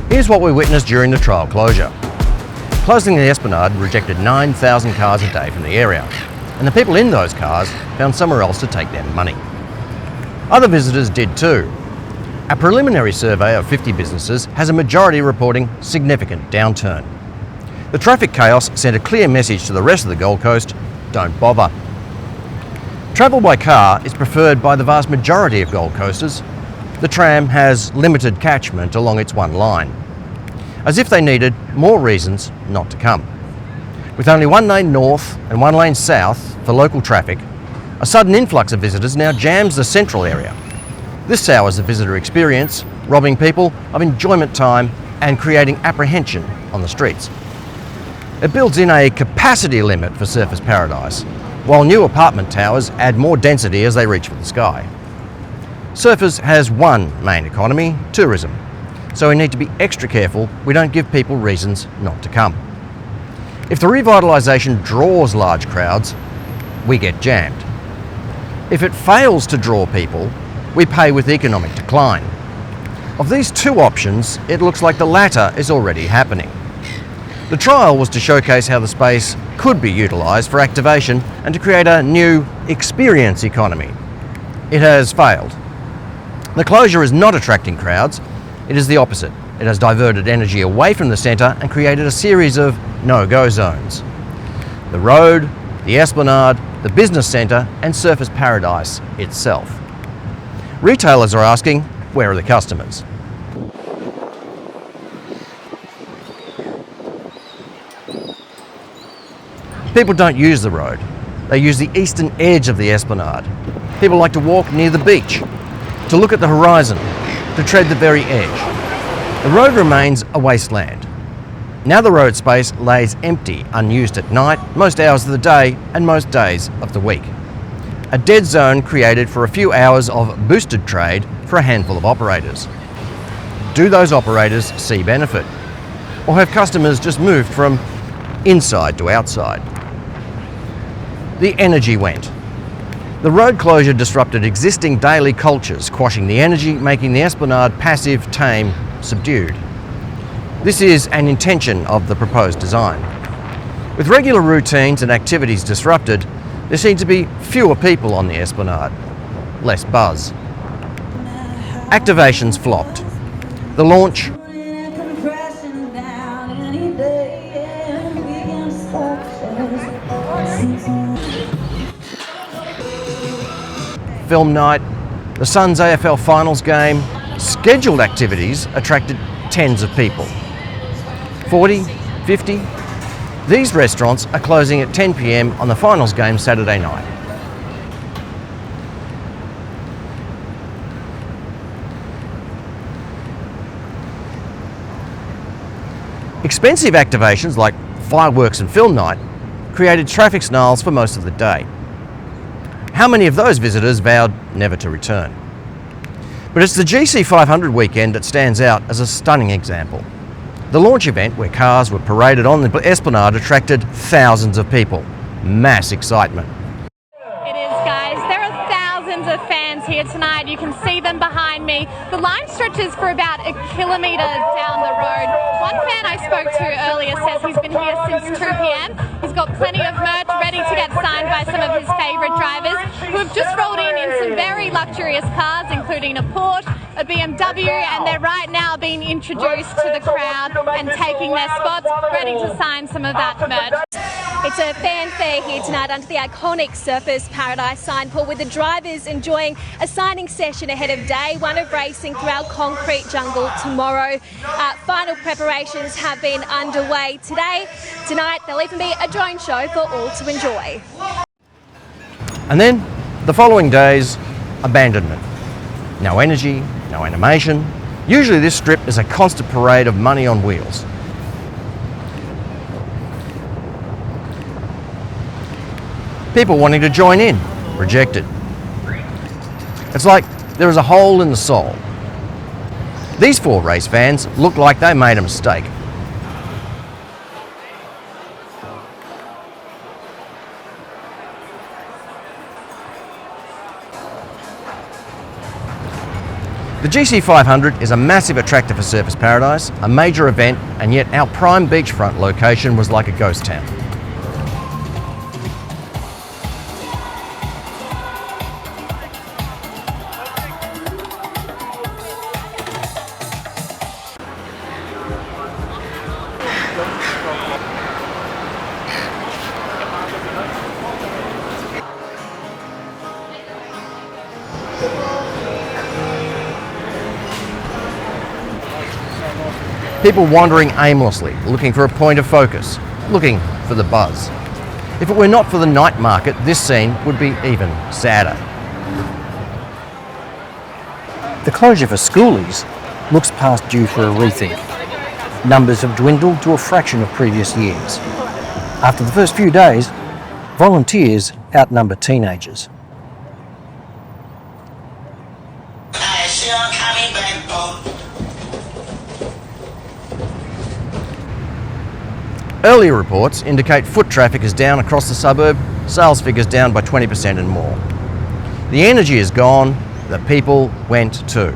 Here's what we witnessed during the trial closure. Closing the Esplanade rejected 9,000 cars a day from the area, and the people in those cars found somewhere else to take their money. Other visitors did too. A preliminary survey of 50 businesses has a majority reporting significant downturn. The traffic chaos sent a clear message to the rest of the Gold Coast: don't bother. Travel by car is preferred by the vast majority of Gold Coasters. The tram has limited catchment along its one line, as if they needed more reasons not to come. With only one lane north and one lane south for local traffic, a sudden influx of visitors now jams the central area. This sours the visitor experience, robbing people of enjoyment time and creating apprehension on the streets. It builds in a capacity limit for Surfers Paradise, while new apartment towers add more density as they reach for the sky. Surfers has one main economy: tourism, so we need to be extra careful we don't give people reasons not to come. If the revitalisation draws large crowds, we get jammed. If it fails to draw people, we pay with economic decline. Of these two options, it looks like the latter is already happening. The trial was to showcase how the space could be utilised for activation and to create a new experience economy. It has failed. The closure is not attracting crowds, it is the opposite. It has diverted energy away from the centre and created a series of no-go zones. The road, the Esplanade, the business centre and Surfers Paradise itself. Retailers are asking, where are the customers? People don't use the road. They use the eastern edge of the Esplanade. People like to walk near the beach, to look at the horizon, to tread the very edge. The road remains a wasteland. Now the road space lays empty, unused at night, most hours of the day and most days of the week. A dead zone created for a few hours of boosted trade for a handful of operators. Do those operators see benefit? Or have customers just moved from inside to outside? The energy went. The road closure disrupted existing daily cultures, quashing the energy, making the Esplanade passive, tame, subdued. This is an intention of the proposed design. With regular routines and activities disrupted, there seem to be fewer people on the Esplanade, less buzz. Activations flopped. The launch film night, the Suns AFL finals game, scheduled activities attracted tens of people. 40, 50. These restaurants are closing at 10 p.m. on the finals game Saturday night. Expensive activations like fireworks and film night created traffic snarls for most of the day. How many of those visitors vowed never to return? But it's the GC500 weekend that stands out as a stunning example. The launch event, where cars were paraded on the Esplanade, attracted thousands of people. Mass excitement. It is, guys. There are thousands of fans here tonight. You can see them behind me. The line stretches for about a kilometre down the road. One fan I spoke to earlier says he's been here since 2 p.m. He's got plenty of merch ready to get signed by some of his favourite drivers who have just rolled in some very luxurious cars, including a Porsche, a BMW, and they're right now being introduced to the crowd and taking their spots, ready to sign some of that merch. It's a fanfare here tonight under the iconic Surfers Paradise sign, Paul, with the drivers enjoying a signing session ahead of day one of racing through our concrete jungle tomorrow. Final preparations have been underway today. Tonight there'll even be a drone show for all to enjoy. And then, the following days, abandonment. No energy, no animation. Usually this strip is a constant parade of money on wheels. People wanting to join in, rejected. It's like there is a hole in the soul. These four race fans look like they made a mistake. The GC500 is a massive attractor for Surfers Paradise, a major event, and yet our prime beachfront location was like a ghost town. People wandering aimlessly, looking for a point of focus, looking for the buzz. If it were not for the night market, this scene would be even sadder. The closure for Schoolies looks past due for a rethink. Numbers have dwindled to a fraction of previous years. After the first few days, volunteers outnumber teenagers. Earlier reports indicate foot traffic is down across the suburb, sales figures down by 20% and more. The energy is gone, the people went too.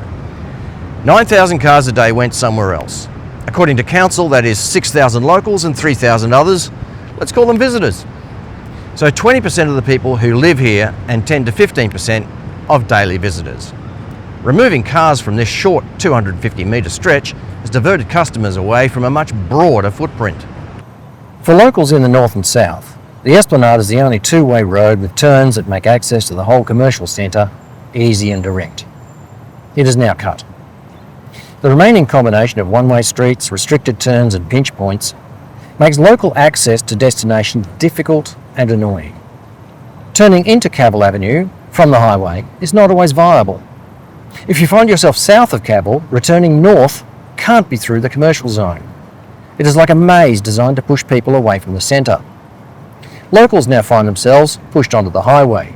9,000 cars a day went somewhere else. According to council, that is 6,000 locals and 3,000 others. Let's call them visitors. So 20% of the people who live here and 10 to 15% of daily visitors. Removing cars from this short 250 metre stretch has diverted customers away from a much broader footprint. For locals in the north and south, the Esplanade is the only two-way road with turns that make access to the whole commercial centre easy and direct. It is now cut. The remaining combination of one-way streets, restricted turns and pinch points makes local access to destination difficult and annoying. Turning into Cavill Avenue from the highway is not always viable. If you find yourself south of Cavill, returning north can't be through the commercial zone. It is like a maze designed to push people away from the centre. Locals now find themselves pushed onto the highway.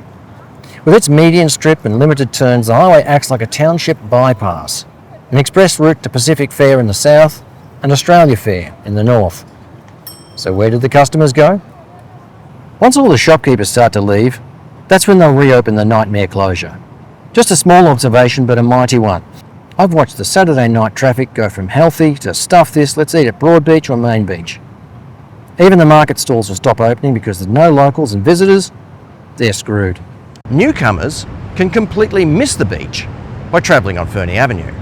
With its median strip and limited turns, the highway acts like a township bypass, an express route to Pacific Fair in the south and Australia Fair in the north. So where did the customers go? Once all the shopkeepers start to leave, that's when they'll reopen the nightmare closure. Just a small observation, but a mighty one. I've watched the Saturday night traffic go from healthy to stuff this, let's eat at Broadbeach or Main Beach. Even the market stalls will stop opening because there's no locals and visitors. They're screwed. Newcomers can completely miss the beach by travelling on Ferny Avenue.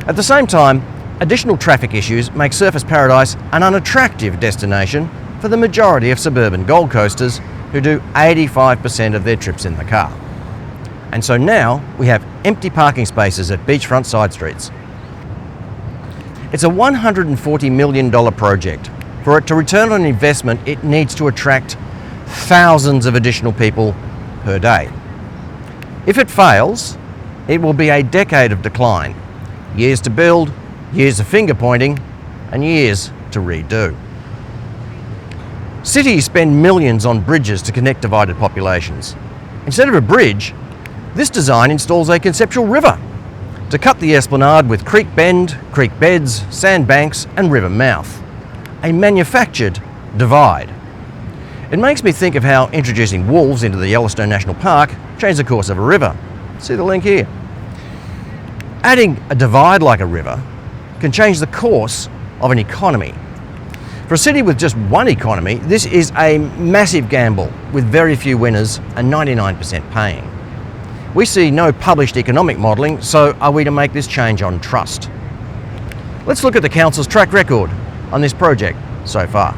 At the same time, additional traffic issues make Surfers Paradise an unattractive destination for the majority of suburban Gold Coasters who do 85% of their trips in the car. And so now we have empty parking spaces at beachfront side streets. It's a $140 million project. For it to return on investment, it needs to attract thousands of additional people per day. If it fails, it will be a decade of decline. Years to build, years of finger pointing, and years to redo. Cities spend millions on bridges to connect divided populations. Instead of a bridge, this design installs a conceptual river to cut the Esplanade with creek bend, creek beds, sandbanks and river mouth. A manufactured divide. It makes me think of how introducing wolves into the Yellowstone National Park changed the course of a river. See the link here. Adding a divide like a river can change the course of an economy. For a city with just one economy, this is a massive gamble with very few winners and 99% paying. We see no published economic modelling, so are we to make this change on trust? Let's look at the council's track record on this project so far.